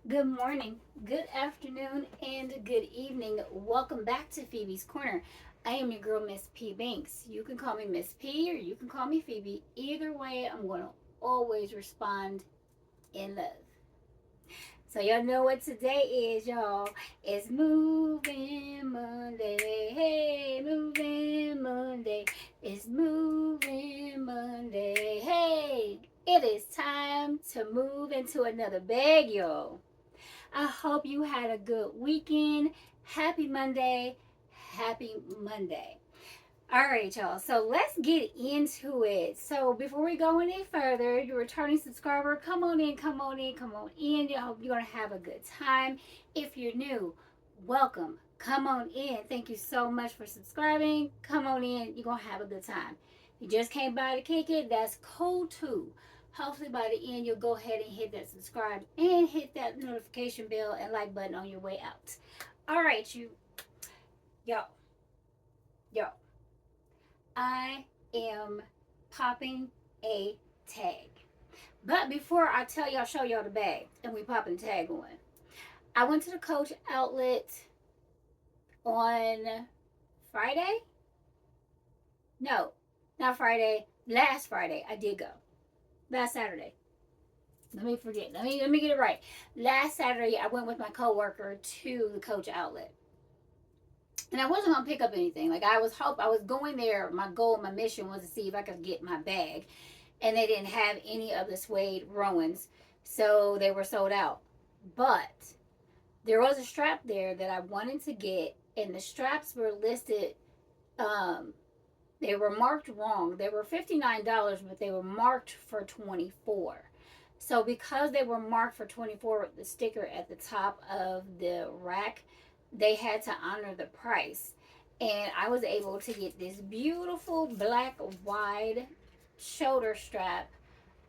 Good morning, good afternoon, and good evening. Welcome back to Phoebe's Corner. I am your girl, Miss P. Banks. You can call me Miss P or you can call me Phoebe. Either way, I'm going to always respond in love. So, y'all know what today is, y'all. It's Moving Monday. Hey, Moving Monday. It's Moving Monday. Hey, it is time to move into another bag, y'all. I hope you had a good weekend. Happy Monday. Happy Monday. All right, y'all. So let's get into it. So before we go any further, you're a returning subscriber. Come on in, come on in, come on in. I hope you're going to have a good time. If you're new, welcome. Come on in. Thank you so much for subscribing. Come on in. You're going to have a good time. If you just came by to kick it, that's cool too. Hopefully by the end, you'll go ahead and hit that subscribe and hit that notification bell and like button on your way out. All right, yo, yo. I am popping a tag. But before I tell y'all, show y'all the bag, and we popping the tag on, I went to the Coach outlet on Friday. No, not Friday. Last Friday, I did go. Last Saturday. Let me forget. Let me get it right. Last Saturday, I went with my coworker to the Coach outlet. And I wasn't gonna pick up anything. Like I was going there. My goal, my mission was to see if I could get my bag, and they didn't have any of the suede Rowans, so they were sold out. But there was a strap there that I wanted to get, and the straps were listed. Um, they were marked wrong. They were $59, but they were marked for 24. So because they were marked for 24 with the sticker at the top of the rack, they had to honor the price. And I was able to get this beautiful black wide shoulder strap.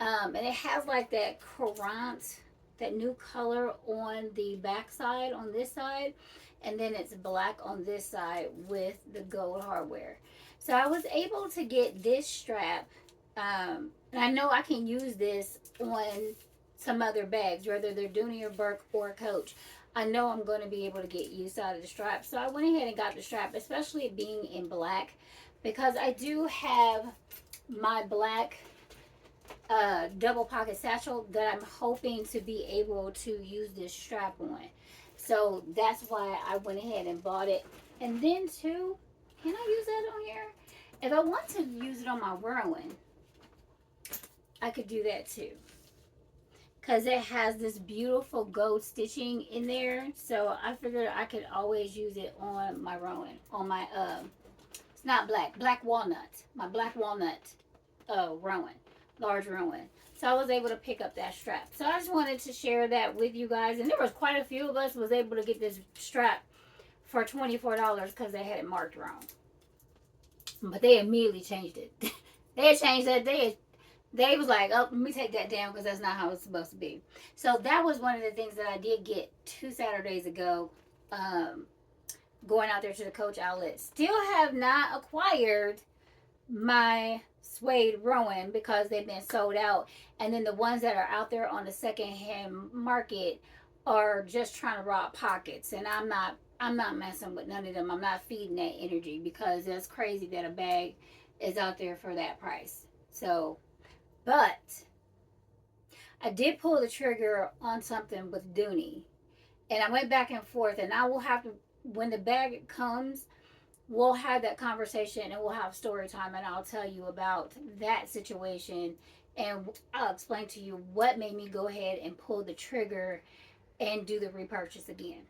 And it has like that Courant, that new color on the back side on this side. And then it's black on this side with the gold hardware. So I was able to get this strap. And I know I can use this on some other bags, whether they're Dooney or Bourke or Coach. I know I'm going to be able to get use out of the strap. So I went ahead and got the strap, especially being in black, because I do have my black double pocket satchel that I'm hoping to be able to use this strap on. So that's why I went ahead and bought it. And then too, can I use that on here? If I want to use it on my Whirlwind, I could do that too. Because it has this beautiful gold stitching in there. So I figured I could always use it on my Rowan. On my, it's not black, black walnut. My black walnut Rowan. Large Rowan. So I was able to pick up that strap. So I just wanted to share that with you guys. And there was quite a few of us was able to get this strap for $24 because they had it marked wrong. But they immediately changed it. They had changed that. They was like, oh, let me take that down because that's not how it's supposed to be. So that was one of the things that I did get 2 Saturdays ago, going out there to the Coach outlet. Still have not acquired my suede Rowan because they've been sold out. And then the ones that are out there on the secondhand market are just trying to rob pockets. And I'm not messing with none of them. I'm not feeding that energy because it's crazy that a bag is out there for that price. So, but I did pull the trigger on something with Dooney. And I went back and forth, and I will have to, when the bag comes, we'll have that conversation and we'll have story time, and I'll tell you about that situation, and I'll explain to you what made me go ahead and pull the trigger and do the repurchase again.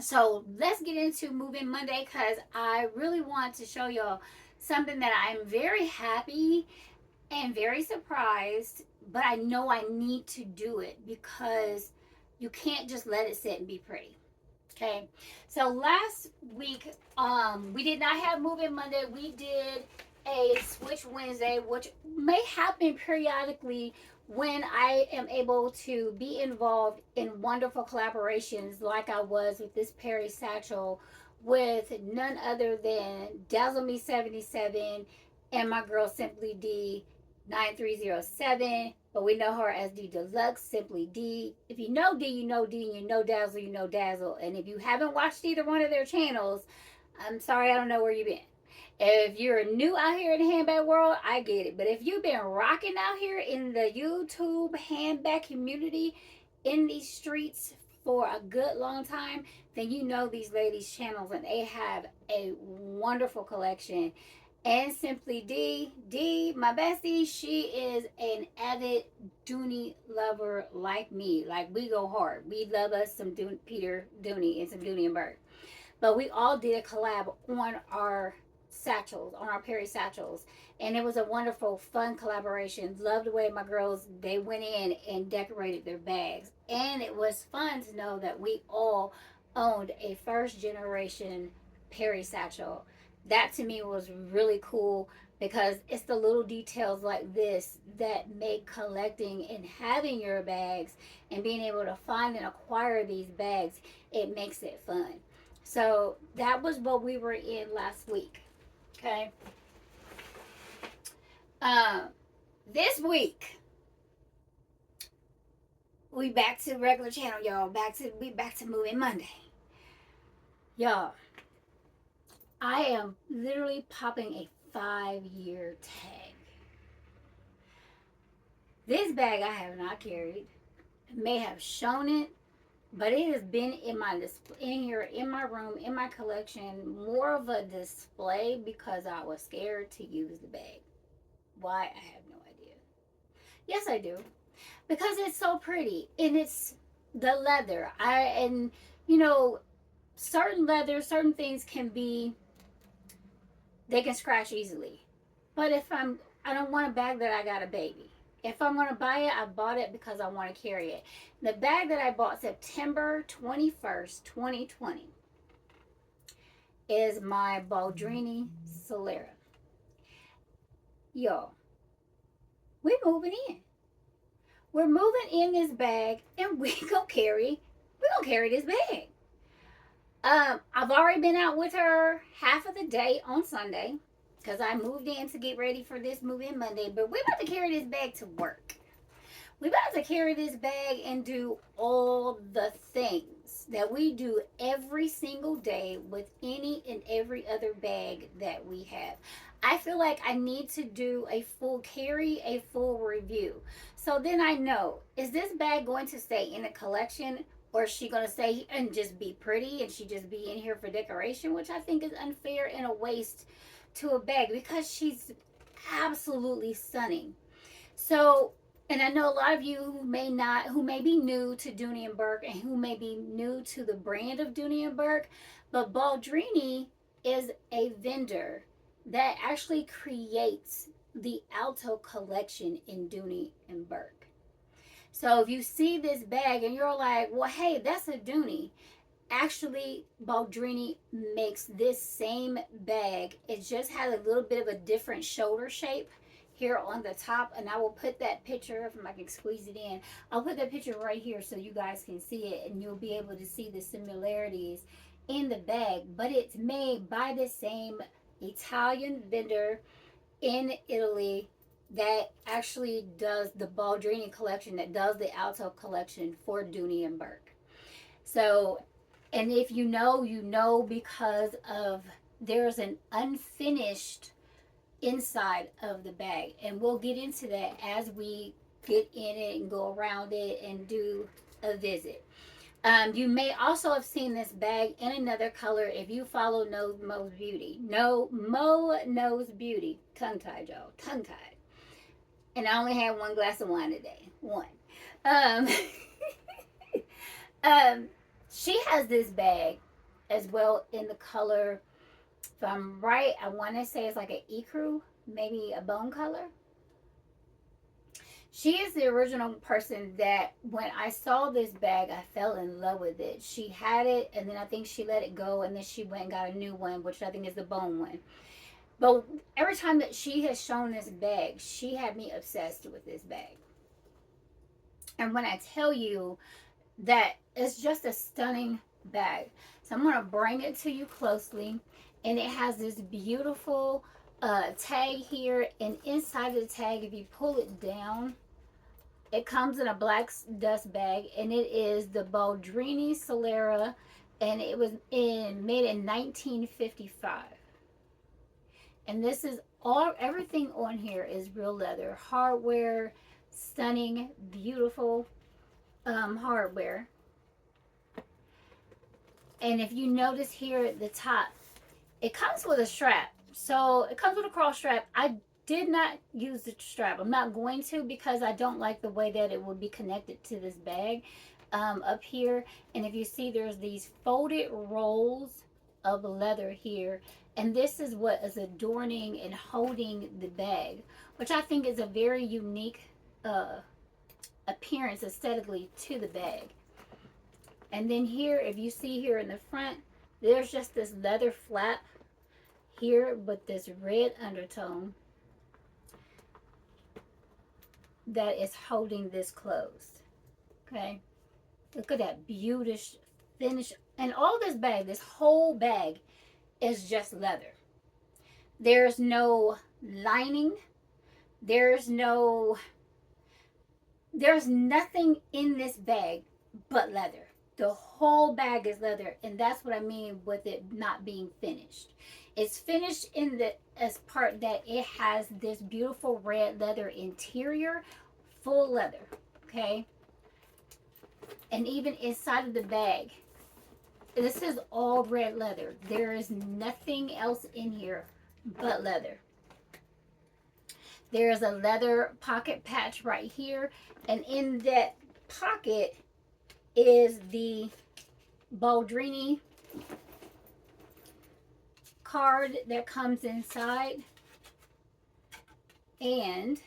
So let's get into Moving Monday because I really want to show y'all something that I'm very happy and very surprised, but I know I need to do it because you can't just let it sit and be pretty. Okay, so last week we did not have Moving Monday. We did a Switch Wednesday, which may happen periodically when I am able to be involved in wonderful collaborations like I was with this Perry Satchel with none other than Dazzle Me 77 and my girl Simply D 9307 but we know her as D Deluxe, simply D. If you know D, you know D, and you know Dazzle, you know Dazzle. And if you haven't watched either one of their channels, I'm sorry, I don't know where you've been. If you're new out here in the handbag world, I get it. But if you've been rocking out here in the YouTube handbag community, in these streets for a good long time, then you know these ladies' channels and they have a wonderful collection. And Simply D, my bestie, she is an avid Dooney lover like me. Like, we go hard. We love us some Peter Dooney and some Dooney and Bourke. But we all did a collab on our satchels, on our Perry satchels. And it was a wonderful, fun collaboration. Loved the way my girls, they went in and decorated their bags. And it was fun to know that we all owned a first generation Perry satchel. That to me was really cool because it's the little details like this that make collecting and having your bags and being able to find and acquire these bags, it makes it fun. So that was what we were in last week. Okay. This week we back to regular channel, y'all. We back to Moving Monday. Y'all, I am literally popping a 5-year tag. This bag I have not carried. I may have shown it, but it has been in my in here, in my room, in my collection, more of a display because I was scared to use the bag. Why? I have no idea. Yes, I do. Because it's so pretty and it's the leather. And you know, certain leather, certain things they can scratch easily. But I don't want a bag that I got a baby. If I'm going to buy it, I bought it because I want to carry it. The bag that I bought September 21st, 2020 is my Baldrini Selleria. Yo, we're moving in. We're moving in this bag and we're gonna carry this bag. I've already been out with her half of the day on Sunday because I moved in to get ready for this move in Monday, but we're about to carry this bag to work. We're about to carry this bag and do all the things that we do every single day with any and every other bag that we have. I feel like I need to do a full carry, a full review. So then I know, is this bag going to stay in the collection, or is she going to stay and just be pretty and she just be in here for decoration, which I think is unfair and a waste to a bag because she's absolutely stunning. So, and I know a lot of you who may be new to Dooney and Bourke and who may be new to the brand of Dooney and Bourke, but Baldrini is a vendor that actually creates the Alto collection in Dooney and Bourke. So if you see this bag and you're like, well, hey, that's a Dooney. Actually, Baldrini makes this same bag. It just has a little bit of a different shoulder shape here on the top, and I will put that picture, if I can squeeze it in, I'll put that picture right here so you guys can see it and you'll be able to see the similarities in the bag. But it's made by the same Italian vendor in Italy that actually does the Baldrini collection, that does the Alto collection for Dooney and Bourke. So, and if you know because of there's an unfinished inside of the bag, and we'll get into that as we get in it and go around it and do a visit. You may also have seen this bag in another color if you follow Mo's Beauty. Mo Knows Beauty. Tongue-tied, y'all. Tongue-tied. And I only had one glass of wine today. One. She has this bag as well in the color, if I'm right, I want to say it's like an ecru, maybe a bone color. She is the original person that when I saw this bag, I fell in love with it. She had it, and then I think she let it go, and then she went and got a new one, which I think is the bone one. But every time that she has shown this bag, she had me obsessed with this bag. And when I tell you that it's just a stunning bag. So I'm going to bring it to you closely. And it has this beautiful tag here. And inside of the tag, if you pull it down, It comes in a black dust bag, and it is the Baldrini Selleria, and it was made in 1955. And this is everything on here is real leather hardware, stunning, beautiful hardware. And if you notice here at the top, it comes with a strap. So it comes with a cross strap. I did not use the strap. I'm not going to, because I don't like the way that it will be connected to this bag up here. And if you see, there's these folded rolls of leather here. And this is what is adorning and holding the bag, which I think is a very unique appearance aesthetically to the bag. And then here, if you see here in the front, there's just this leather flap here with this red undertone that is holding this closed. Okay, look at that beautiful finish. And all this bag, this whole bag is just leather. There's no lining. There's nothing in this bag but leather. The whole bag is leather, and that's what I mean with it not being finished. It's finished in the as part that it has this beautiful red leather interior, full leather, okay? And even inside of the bag, this is all red leather. There is nothing else in here but leather. There is a leather pocket patch right here, and in that pocket is the Baldrini card that comes inside, and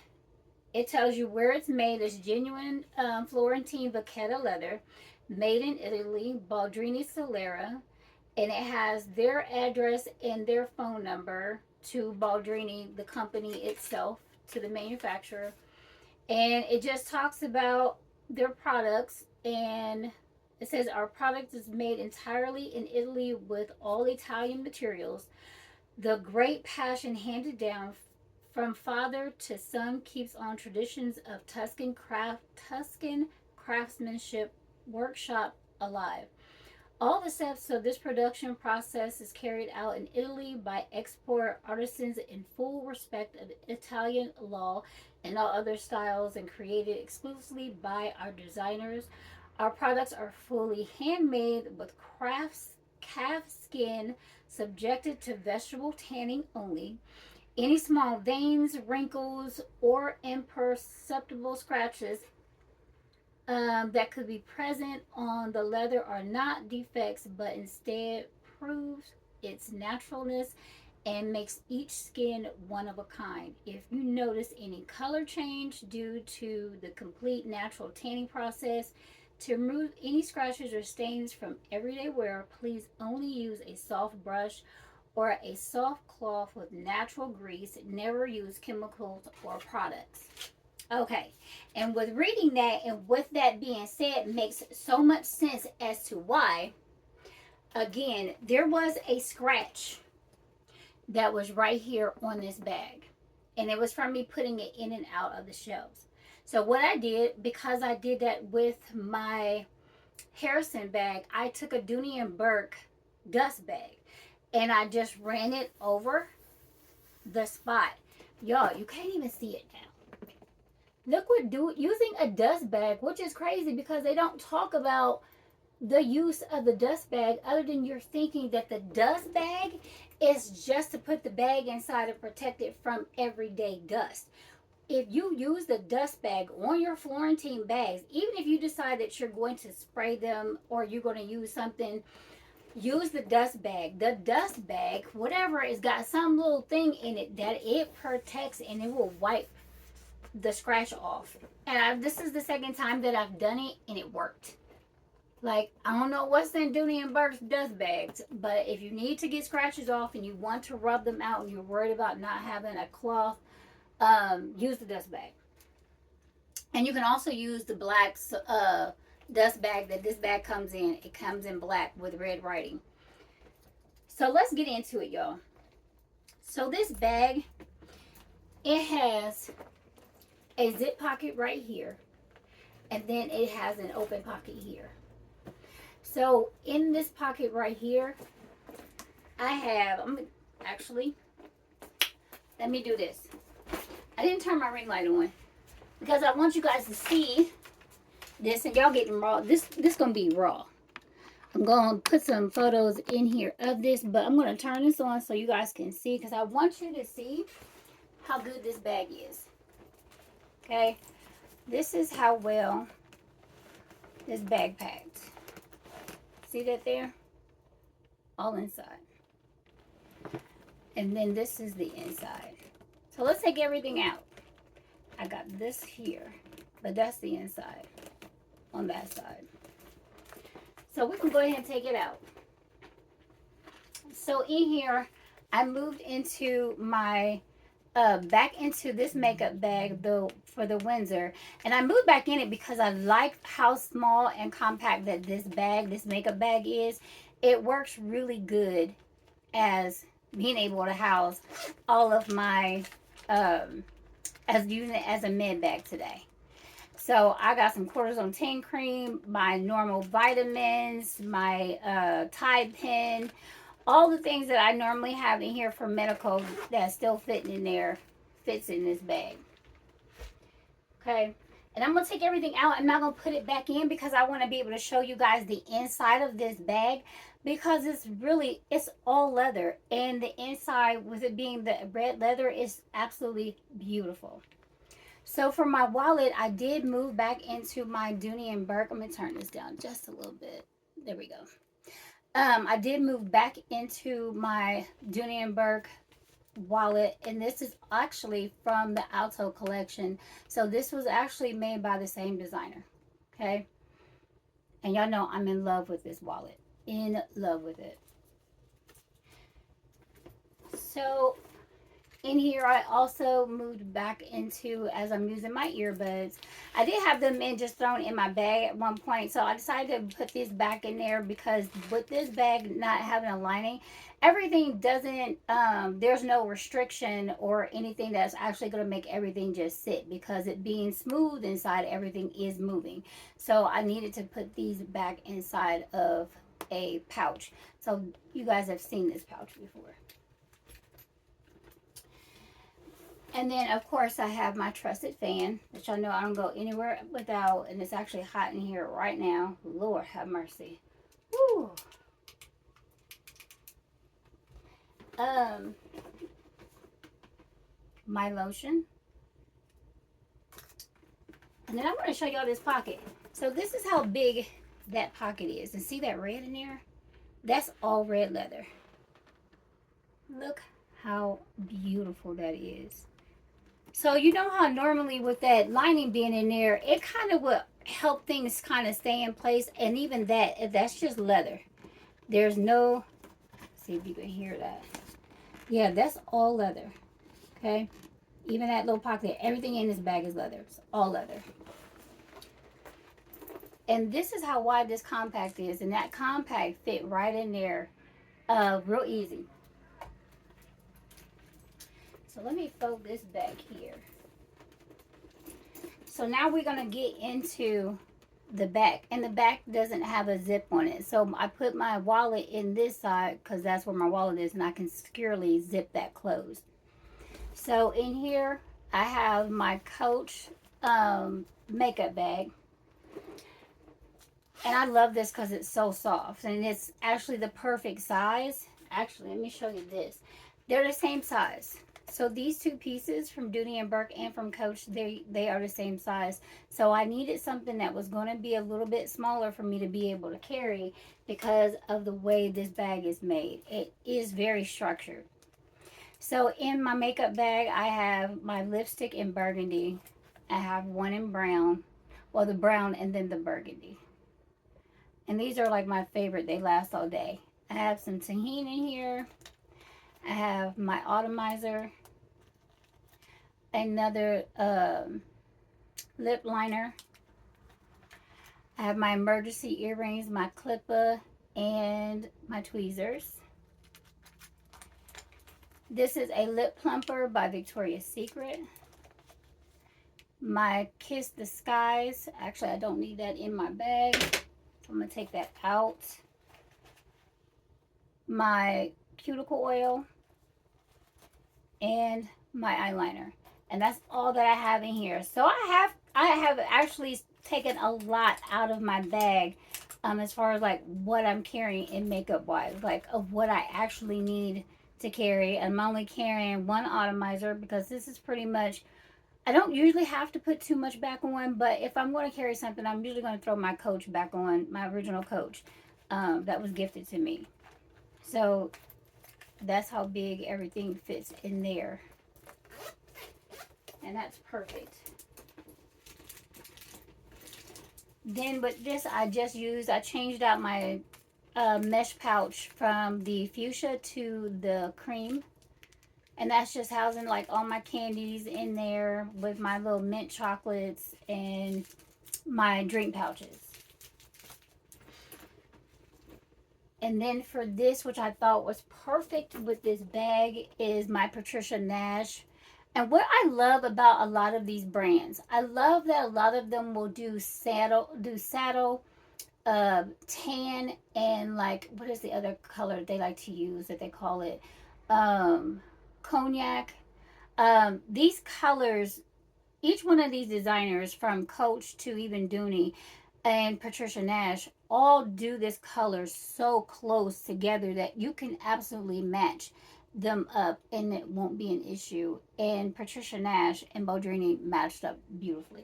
it tells you where it's made. It's genuine Florentine Vachetta leather, made in Italy, Baldrini Selleria, and it has their address and their phone number to Baldrini, the company itself, to the manufacturer. And it just talks about their products, and it says our product is made entirely in Italy with all Italian materials. The great passion handed down from father to son keeps on traditions of Tuscan craftsmanship workshop alive. All the steps of this production process is carried out in Italy by export artisans in full respect of Italian law and all other styles, and created exclusively by our designers. Our products are fully handmade with calf skin subjected to vegetable tanning only. Any small veins, wrinkles, or imperceptible scratches that could be present on the leather are not defects, but instead proves its naturalness and makes each skin one of a kind. If you notice any color change due to the complete natural tanning process, to remove any scratches or stains from everyday wear, please only use a soft brush or a soft cloth with natural grease. Never use chemicals or products. Okay, and with reading that, and with that being said, it makes so much sense as to why, again, there was a scratch that was right here on this bag, and it was from me putting it in and out of the shelves. So what I did, because I did that with my Harrison bag, I took a Dooney Bourke dust bag, and I just ran it over the spot. Y'all, you can't even see it now. Look what using a dust bag, which is crazy because they don't talk about the use of the dust bag other than you're thinking that the dust bag is just to put the bag inside and protect it from everyday dust. If you use the dust bag on your Florentine bags, even if you decide that you're going to spray them or you're going to use something, use the dust bag. The dust bag, whatever, it's got some little thing in it that it protects, and it will wipe the scratch off. And this is the second time that I've done it, and it worked. Like, I don't know what's in Dooney Bourke's dust bags, but if you need to get scratches off and you want to rub them out and you're worried about not having a cloth, use the dust bag. And you can also use the black dust bag that this bag comes in. It comes in black with red writing. So let's get into it, y'all. So this bag, it has a zip pocket right here. And then it has an open pocket here. So in this pocket right here, I have, actually, let me do this. I didn't turn my ring light on because I want you guys to see this, and y'all getting raw. This gonna be raw. I'm gonna put some photos in here of this, but I'm gonna turn this on so you guys can see, because I want you to see how good this bag is. Okay, this is how well this bag packed. See that there? All inside. And then this is the inside. So let's take everything out. I got this here, but that's the inside on that side. So we can go ahead and take it out. So in here, I moved into my back into this makeup bag though for the Windsor, and I moved back in it because I like how small and compact that this makeup bag is. It works really good as being able to house all of my as using it as a med bag today. So I got some cortisone tan cream, my normal vitamins, my Tide pen, all the things that I normally have in here for medical that's still fitting in there, fits in this bag. Okay, and I'm gonna take everything out. I'm not gonna put it back in because I want to be able to show you guys the inside of this bag, because it's all leather, and the inside, with it being the red leather, is absolutely beautiful. So for my wallet, I did move back into my Dooney Bourke. I'm gonna turn this down just a little bit. There we go. I did move back into my Dooney Bourke wallet, and this is actually from the Alto collection. So this was actually made by the same designer. Okay, and y'all know I'm in love with this wallet. In love with it. So in here, I also moved back into, as I'm using my earbuds, I did have them just thrown in my bag at one point, so I decided to put this back in there because with this bag not having a lining, everything doesn't, there's no restriction or anything that's actually going to make everything just sit, because it being smooth inside, everything is moving. So I needed to put these back inside of a pouch. So you guys have seen this pouch before. And then, of course, I have my trusted fan, which I know I don't go anywhere without. And it's actually hot in here right now. Lord have mercy. Woo. My lotion. And then I'm going to show y'all this pocket. So this is how big that pocket is. And see that red in there? That's all red leather. Look how beautiful that is. So you know how normally with that lining being in there, it kind of will help things kind of stay in place. And even that's just leather. There's no, see if you can hear that. Yeah, that's all leather. Okay. Even that little pocket, everything in this bag is leather. It's all leather. And this is how wide this compact is. And that compact fit right in there real easy. So let me fold this back here. So now we're going to get into the back. And the back doesn't have a zip on it. So I put my wallet in this side because that's where my wallet is. And I can securely zip that closed. So in here, I have my Coach makeup bag. And I love this because it's so soft. And it's actually the perfect size. Actually, let me show you this. They're the same size. So these two pieces from Dooney Bourke and from Coach, they are the same size. So I needed something that was going to be a little bit smaller for me to be able to carry because of the way this bag is made. It is very structured. So in my makeup bag, I have my lipstick in burgundy. I have one in brown. Well, the brown and then the burgundy. And these are like my favorite. They last all day. I have some tahini in here. I have my atomizer, another lip liner. I have my emergency earrings, my clipper, and my tweezers. This is a lip plumper by Victoria's Secret. My Kiss the Skies. Actually, I don't need that in my bag. So I'm going to take that out. My cuticle oil and my eyeliner. And that's all that I have in here. So I have actually taken a lot out of my bag, as far as like what I'm carrying in makeup wise, like of what I actually need to carry. I'm only carrying one atomizer because this is pretty much, I don't usually have to put too much back on, but if I'm going to carry something, I'm usually going to throw my Coach back on, my original Coach, that was gifted to me. So that's how big everything fits in there. And that's perfect. Then with this, I changed out my mesh pouch from the fuchsia to the cream. And that's just housing like all my candies in there with my little mint chocolates and my drink pouches. And then for this, which I thought was perfect with this bag, is my Patricia Nash. And what I love about a lot of these brands, I love that a lot of them will do saddle, tan, and like, what is the other color they like to use that they call it? Cognac. These colors, each one of these designers, from Coach to even Dooney and Patricia Nash, all do this color so close together that you can absolutely match them up and it won't be an issue. And Patricia Nash and Baldrini matched up beautifully.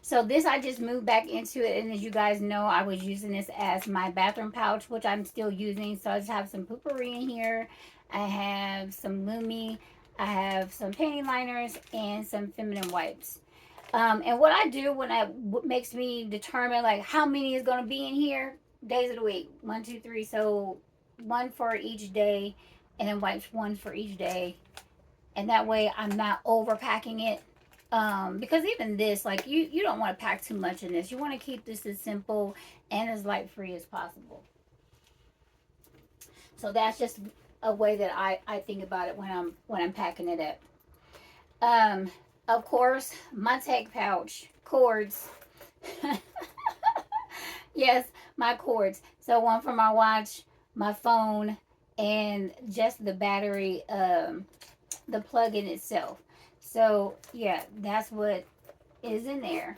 So this, I just moved back into it, and as you guys know, I was using this as my bathroom pouch, which I'm still using. So I just have some Poopery in here. I have some Lumi. I have some panty liners and some feminine wipes. And what I do what makes me determine like how many is going to be in here, days of the week, 1, 2, 3. So one for each day, and then wipes one for each day. And that way I'm not overpacking it. Because even this, like, you don't want to pack too much in this. You want to keep this as simple and as light free as possible. So that's just a way that I think about it when I'm packing it up. Of course, my tech pouch, cords. Yes, my cords. So one for my watch, my phone, and just the battery, the plug in itself. So yeah, that's what is in there.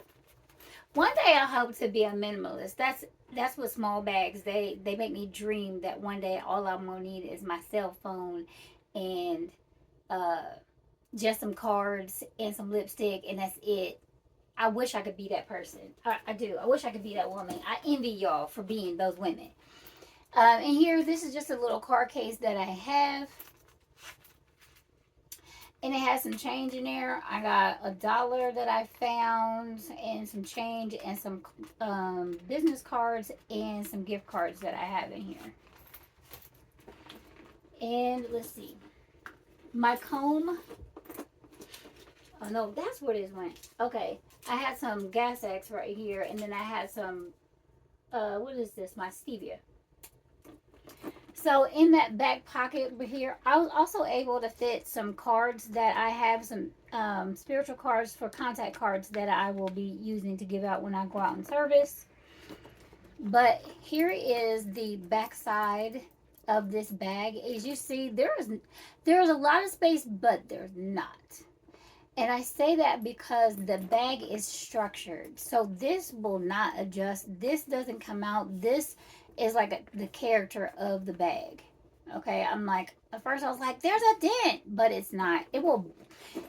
One day I hope to be a minimalist. That's what small bags, they make me dream that one day all I'm gonna need is my cell phone and uh just some cards and some lipstick, and that's it. I wish I could be that person. I do. I wish I could be that woman. I envy y'all for being those women. And here, this is just a little card case that I have. And it has some change in there. I got $1 that I found and some change and some business cards and some gift cards that I have in here. And let's see. My comb. Oh no, that's where this went. Okay. I had some Gas X right here, and then I had some, what is this? My stevia. So in that back pocket over here, I was also able to fit some cards that I have, some spiritual cards for contact cards that I will be using to give out when I go out in service. But here is the back side of this bag. As you see, there's a lot of space, but there's not. And I say that because the bag is structured. So this will not adjust. This doesn't come out. This is like the character of the bag. Okay, I'm like, at first I was like, there's a dent, but it's not. It will,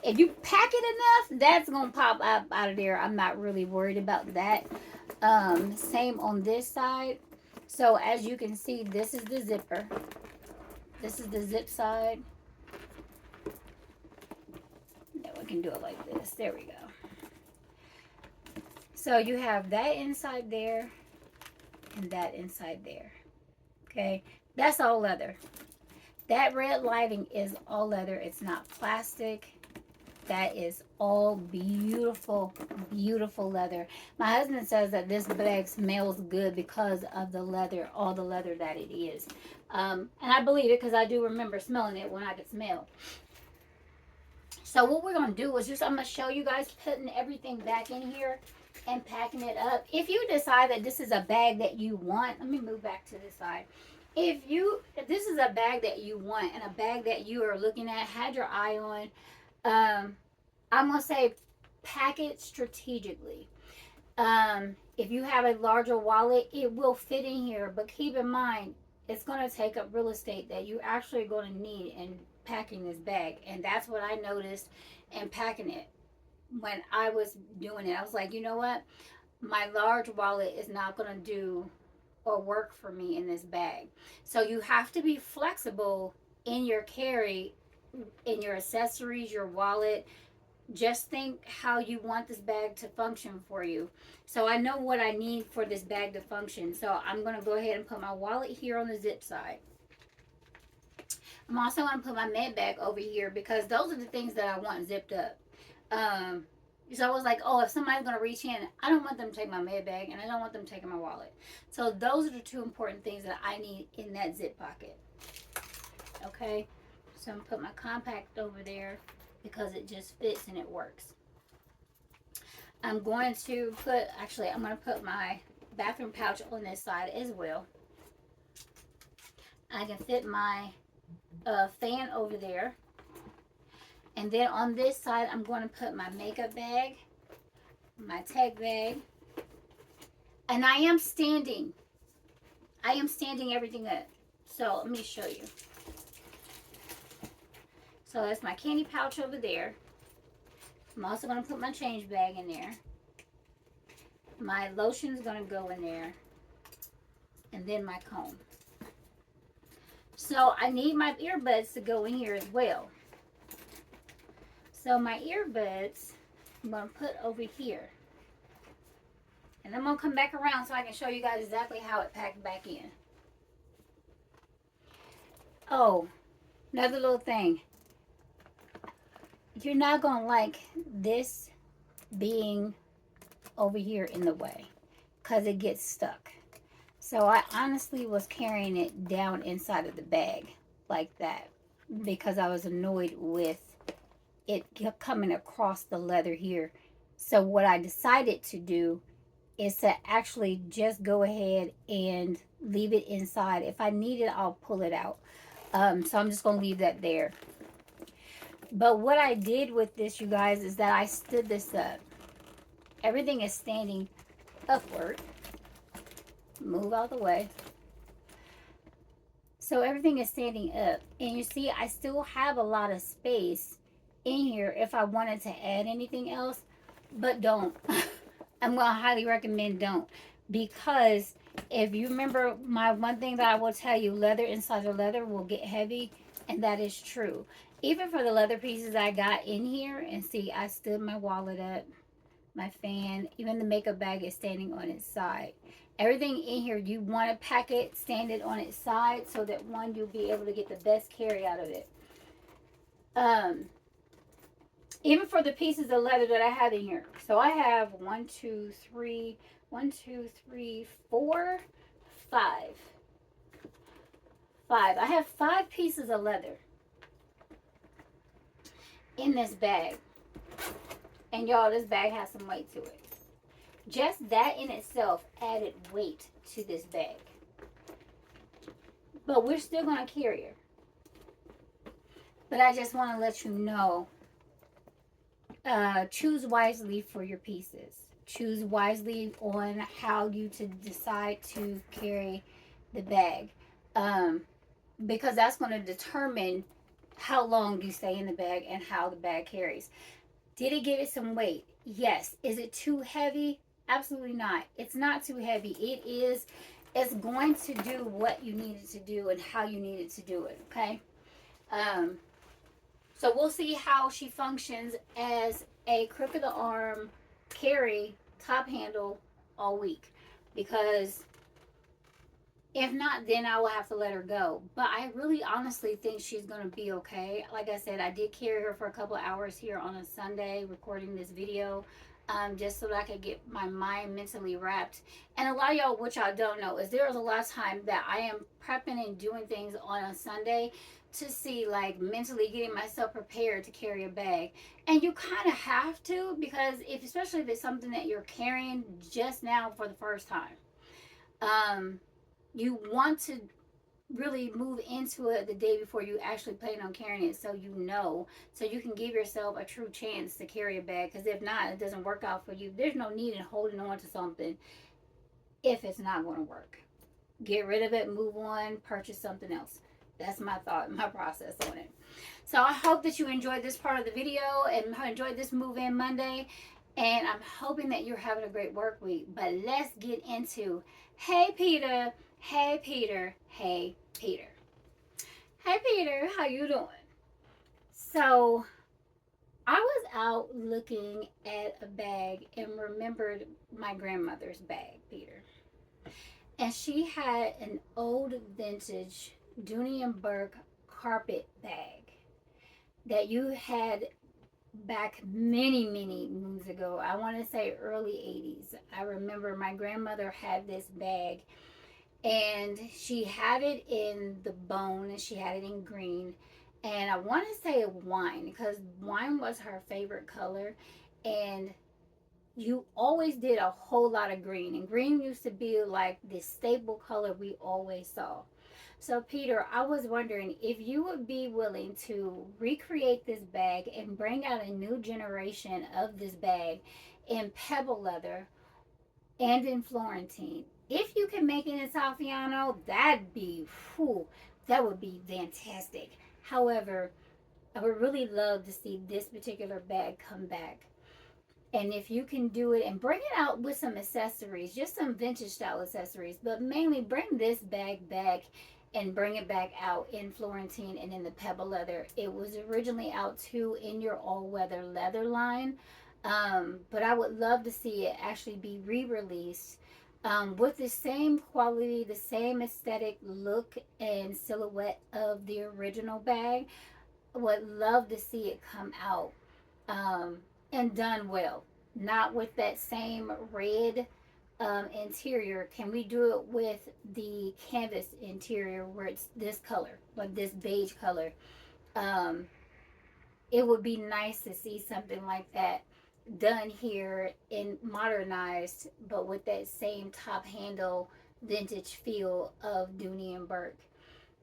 if you pack it enough, that's going to pop up out of there. I'm not really worried about that. Same on this side. So as you can see, this is the zipper. This is the zip side. We can do it like this. There we go. So you have that inside there and that inside there. Okay, that's all leather. That red lighting is all leather. It's not plastic. That is all beautiful, beautiful leather. My husband says that this bag smells good because of the leather, all the leather that it is. And I believe it because I do remember smelling it when I could smell. So what we're going to do is just, I'm going to show you guys putting everything back in here and packing it up. If you decide that this is a bag that you want, let me move back to this side. If this is a bag that you want and a bag that you are looking at, had your eye on, I'm going to say pack it strategically. If you have a larger wallet, it will fit in here, but keep in mind, it's going to take up real estate that you're actually going to need in packing this bag. And that's what I noticed in packing it when I was doing it. I was like, you know what? My large wallet is not going to do or work for me in this bag. So you have to be flexible in your carry, in your accessories, your wallet. Just think how you want this bag to function for you. So I know what I need for this bag to function. So I'm going to go ahead and put my wallet here on the zip side. I'm also going to put my med bag over here because those are the things that I want zipped up. So I was like, oh, if somebody's going to reach in, I don't want them to take my med bag and I don't want them taking my wallet. So those are the two important things that I need in that zip pocket. Okay, so I'm going to put my compact over there because it just fits and it works. I'm going to put, actually, I'm going to put my bathroom pouch on this side as well. I can fit my fan over there. And then on this side, I'm going to put my makeup bag, my tech bag. And I am standing everything up. So let me show you. So that's my candy pouch over there. I'm also going to put my change bag in there. My lotion is going to go in there. And then my comb. So I need my earbuds to go in here as well. So my earbuds, I'm going to put over here. And I'm going to come back around so I can show you guys exactly how it packed back in. Oh, another little thing. You're not going to like this being over here in the way because it gets stuck. So I honestly was carrying it down inside of the bag like that because I was annoyed with it coming across the leather here. So what I decided to do is to actually just go ahead and leave it inside. If I need it, I'll pull it out. So I'm just going to leave that there. But what I did with this, you guys, is that I stood this up. Everything is standing upward. Move out the way. So everything is standing up. And you see, I still have a lot of space in here if I wanted to add anything else, but don't. I'm going to highly recommend don't, because if you remember my one thing that I will tell you, leather inside the leather will get heavy, and that is true. Even for the leather pieces I got in here, and see, I stood my wallet up, my fan, even the makeup bag is standing on its side. Everything in here, you want to pack it, stand it on its side, so that one, you'll be able to get the best carry out of it. Even for the pieces of leather that I have in here. So I have 1, 2, 3, 4, 5. I have 5 pieces of leather in this bag. And y'all, this bag has some weight to it. Just that in itself added weight to this bag. But we're still going to carry her. But I just want to let you know, choose wisely for your pieces. Choose wisely on how you to decide to carry the bag. Because that's going to determine how long you stay in the bag and how the bag carries. Did it give it some weight? Yes. Is it too heavy? Absolutely not. It's not too heavy. It's going to do what you need it to do and how you need it to do it. Okay. So we'll see how she functions as a crook of the arm carry top handle all week, because if not, then I will have to let her go. But I really honestly think she's going to be okay. Like I said, I did carry her for a couple of hours here on a Sunday recording this video. just so that I could get my mind mentally wrapped. And a lot of y'all, what y'all don't know, is there's a lot of time that I am prepping and doing things on a Sunday to see, like, mentally getting myself prepared to carry a bag. And you kind of have to, because if, especially if it's something that you're carrying just now for the first time, you want to really move into it the day before you actually plan on carrying it, so you know, so you can give yourself a true chance to carry a bag. Because if not, it doesn't work out for you. There's no need in holding on to something if it's not going to work. Get rid of it, move on, purchase something else. That's my thought, my process on it. So I hope that you enjoyed this part of the video and enjoyed this Move In Monday. And I'm hoping that you're having a great work week. But let's get into, hey Peter, hey Peter, hey Peter. Hey Peter, how you doing? So I was out looking at a bag and remembered my grandmother's bag, Peter. And she had an old vintage Dooney Bourke carpet bag that you had back many, many moons ago. I want to say early 80s. I remember my grandmother had this bag, and she had it in the bone and she had it in green. And I want to say wine, because wine was her favorite color. And you always did a whole lot of green, and green used to be like the staple color we always saw. So Peter, I was wondering if you would be willing to recreate this bag and bring out a new generation of this bag in pebble leather and in Florentine. If you can make it in Saffiano, that would be fantastic. However, I would really love to see this particular bag come back. And if you can do it and bring it out with some accessories, just some vintage style accessories, but mainly bring this bag back and bring it back out in Florentine and in the pebble leather. It was originally out too in your all weather leather line. But I would love to see it actually be re-released with the same quality, the same aesthetic look and silhouette of the original bag. I would love to see it come out and done well, not with that same red interior. Can we do it with the canvas interior where it's this color, like this beige color? Um, it would be nice to see something like that done here in modernized, but with that same top handle vintage feel of Dooney and Bourke.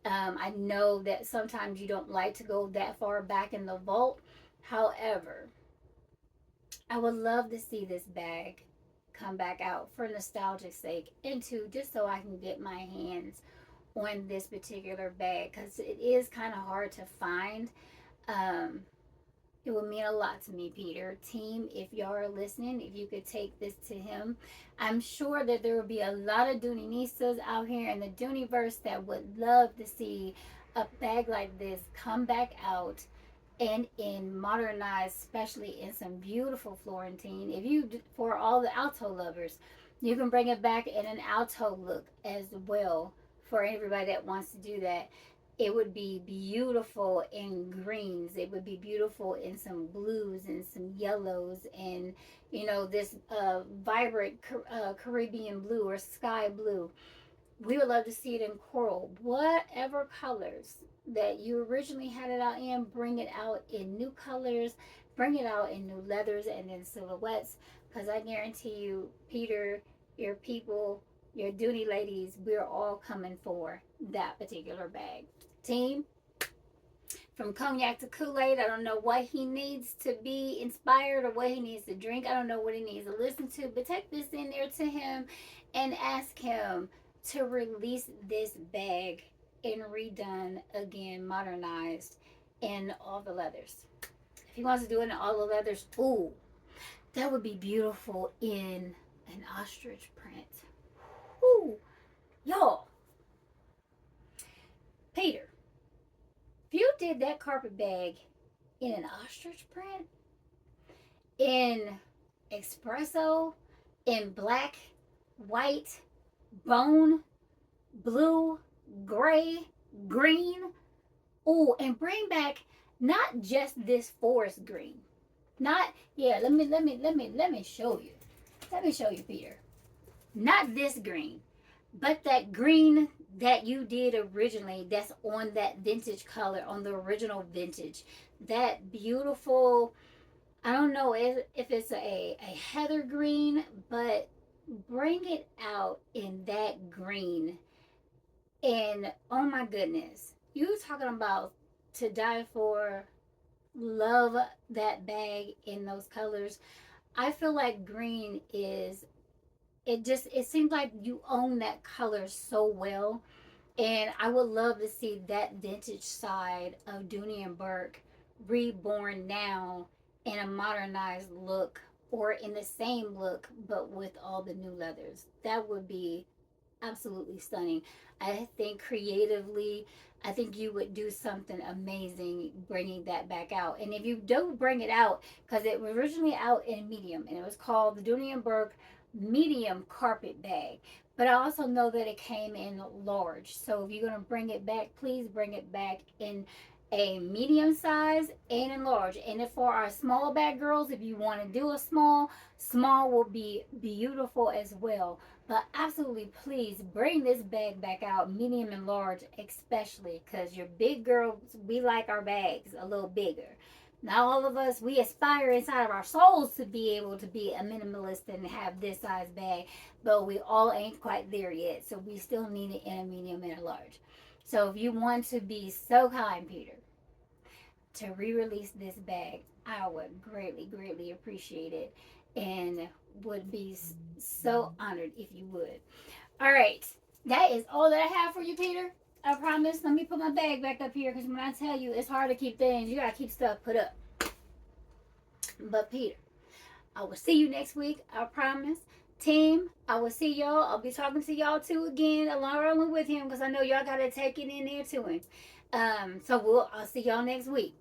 I know that sometimes you don't like to go that far back in the vault. However, I would love to see this bag come back out for nostalgic sake, and two, just so I can get my hands on this particular bag, because it is kind of hard to find. Um, it would mean a lot to me, Peter. Team, if y'all are listening, if you could take this to him, I'm sure that there will be a lot of Doonieistas out here in the Dooneyverse that would love to see a bag like this come back out and in modernized, especially in some beautiful Florentine. If you, for all the alto lovers, you can bring it back in an alto look as well for everybody that wants to do that. It would be beautiful in greens. It would be beautiful in some blues and some yellows, and this vibrant Caribbean blue or sky blue. We would love to see it in coral. Whatever colors that you originally had it out in, bring it out in new colors, bring it out in new leathers and in silhouettes, because I guarantee you, Peter, your people, your Dooney ladies, we're all coming for that particular bag. Team, from cognac to Kool-Aid, I don't know what he needs to be inspired or what he needs to drink. I don't know what he needs to listen to, but take this in there to him and ask him to release this bag and redone again, modernized in all the leathers. If he wants to do it in all the leathers, ooh, that would be beautiful in an ostrich print. Ooh, y'all. Peter, if you did that carpet bag in an ostrich print, in espresso, in black, white, bone, blue, gray, green, oh, and bring back not just this forest green, Not, yeah, let me show you. Let me show you, Peter. Not this green, but that green that you did originally, that's on that vintage color, on the original vintage. That beautiful, I don't know if it's a heather green, but bring it out in that green. And oh my goodness, you talking about to die for. Love that bag in those colors. I feel like green is, it seems like you own that color so well. And I would love to see that vintage side of Dooney and Bourke reborn now in a modernized look, or in the same look but with all the new leathers. That would be absolutely stunning. I think creatively, I think you would do something amazing bringing that back out. And if you don't bring it out, because it was originally out in medium, and it was called the Dooney and Bourke medium carpet bag. But I also know that it came in large. So if you're going to bring it back, please bring it back in a medium size and in large. And if for our small bag girls, if you want to do a small will be beautiful as well. But absolutely, please bring this bag back out, medium and large, especially because your big girls, we like our bags a little bigger. Not all of us, we aspire inside of our souls to be able to be a minimalist and have this size bag, but we all ain't quite there yet. So we still need it in a medium and a large. So if you want to be so kind, Peter, to re-release this bag, I would greatly, greatly appreciate it, and would be so honored if you would. All right, that is all that I have for you, Peter. I promise. Let me put my bag back up here, because when I tell you it's hard to keep things, you gotta keep stuff put up. But Peter, I will see you next week. I promise. Team, I will see y'all. I'll be talking to y'all too again, along with him, because I know y'all gotta take it in there to him. So I'll see y'all next week.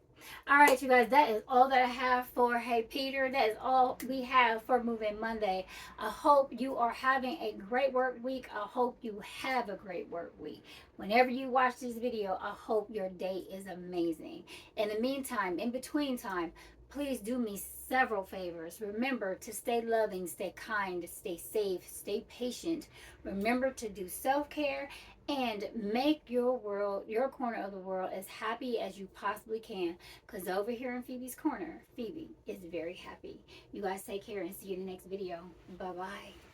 All right, you guys, that is all that I have for Hey Peter. That is all we have for Moving Monday. I hope you are having a great work week. I hope you have a great work week. Whenever you watch this video, I hope your day is amazing. In the meantime, in between time, please do me several favors. Remember to stay loving, stay kind, stay safe, stay patient. Remember to do self-care and make your world, your corner of the world, as happy as you possibly can. Because over here in Phoebe's corner, Phoebe is very happy. You guys take care and see you in the next video. Bye-bye.